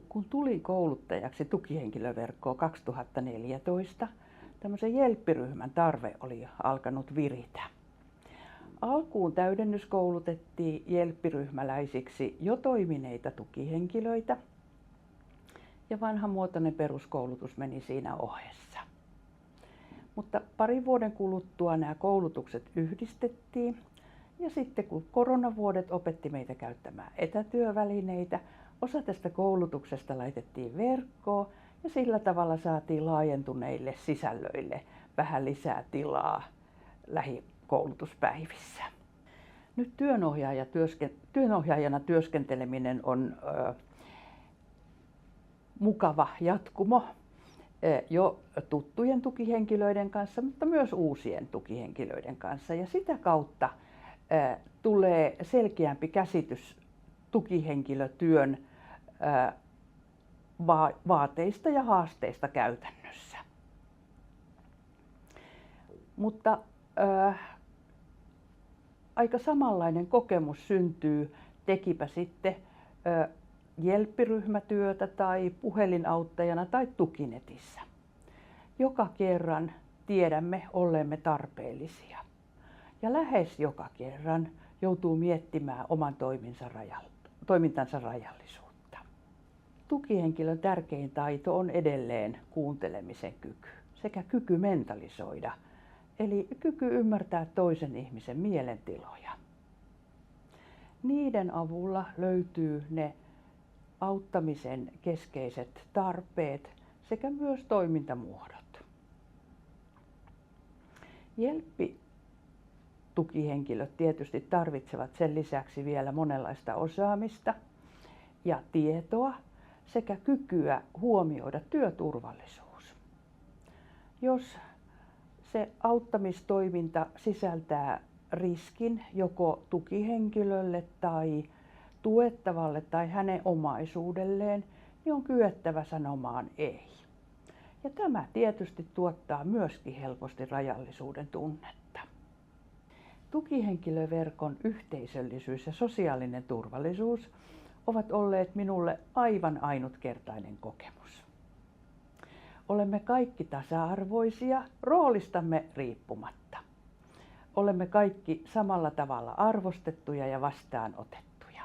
Kun tulin kouluttajaksi tukihenkilöverkkoon 2014, tämmöisen jelppiryhmän tarve oli alkanut viritä. Alkuun täydennyskoulutettiin jelppiryhmäläisiksi jo toimineita tukihenkilöitä ja vanhamuotoinen peruskoulutus meni siinä ohessa. Mutta parin vuoden kuluttua nämä koulutukset yhdistettiin ja sitten kun koronavuodet opetti meitä käyttämään etätyövälineitä, osa tästä koulutuksesta laitettiin verkkoon ja sillä tavalla saatiin laajentuneille sisällöille vähän lisää tilaa lähikoulutuspäivissä. Nyt työnohjaajana työskenteleminen on mukava jatkumo jo tuttujen tukihenkilöiden kanssa, mutta myös uusien tukihenkilöiden kanssa. Ja sitä kautta tulee selkeämpi käsitys tukihenkilötyön vaateista ja haasteista käytännössä. Mutta aika samanlainen kokemus syntyy, tekipä sitten jelppiryhmätyötä tai puhelinauttajana tai tukinetissä. Joka kerran tiedämme olleemme tarpeellisia ja lähes joka kerran joutuu miettimään oman toimintansa rajallisuutta. Tukihenkilön tärkein taito on edelleen kuuntelemisen kyky sekä kyky mentalisoida, eli kyky ymmärtää toisen ihmisen mielentiloja. Niiden avulla löytyy ne auttamisen keskeiset tarpeet sekä myös toimintamuodot. Tukihenkilöt tietysti tarvitsevat sen lisäksi vielä monenlaista osaamista ja tietoa sekä kykyä huomioida työturvallisuus. Jos se auttamistoiminta sisältää riskin joko tukihenkilölle tai tuettavalle tai hänen omaisuudelleen, niin on kyettävä sanomaan ei. Ja tämä tietysti tuottaa myöskin helposti rajallisuuden tunnetta. Tukihenkilöverkon yhteisöllisyys ja sosiaalinen turvallisuus ovat olleet minulle aivan ainutkertainen kokemus. Olemme kaikki tasa-arvoisia roolistamme riippumatta. Olemme kaikki samalla tavalla arvostettuja ja vastaanotettuja.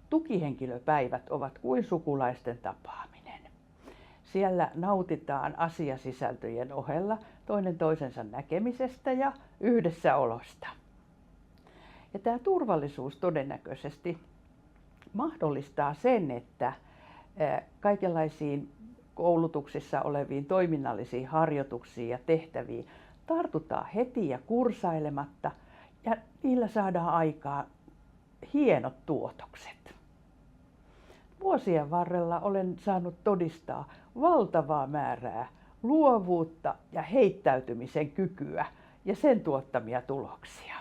Tukihenkilöpäivät ovat kuin sukulaisten tapaaminen. Siellä nautitaan asiasisältöjen ohella toinen toisensa näkemisestä ja yhdessäolosta. Ja tämä turvallisuus todennäköisesti mahdollistaa sen, että kaikenlaisiin koulutuksissa oleviin toiminnallisiin harjoituksiin ja tehtäviin tartutaan heti ja kursailematta ja niillä saadaan aikaan hienot tuotokset. Vuosien varrella olen saanut todistaa valtavaa määrää luovuutta ja heittäytymisen kykyä ja sen tuottamia tuloksia.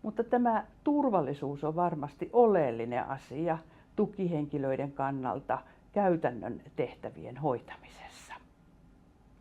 Mutta tämä turvallisuus on varmasti oleellinen asia tukihenkilöiden kannalta käytännön tehtävien hoitamisessa.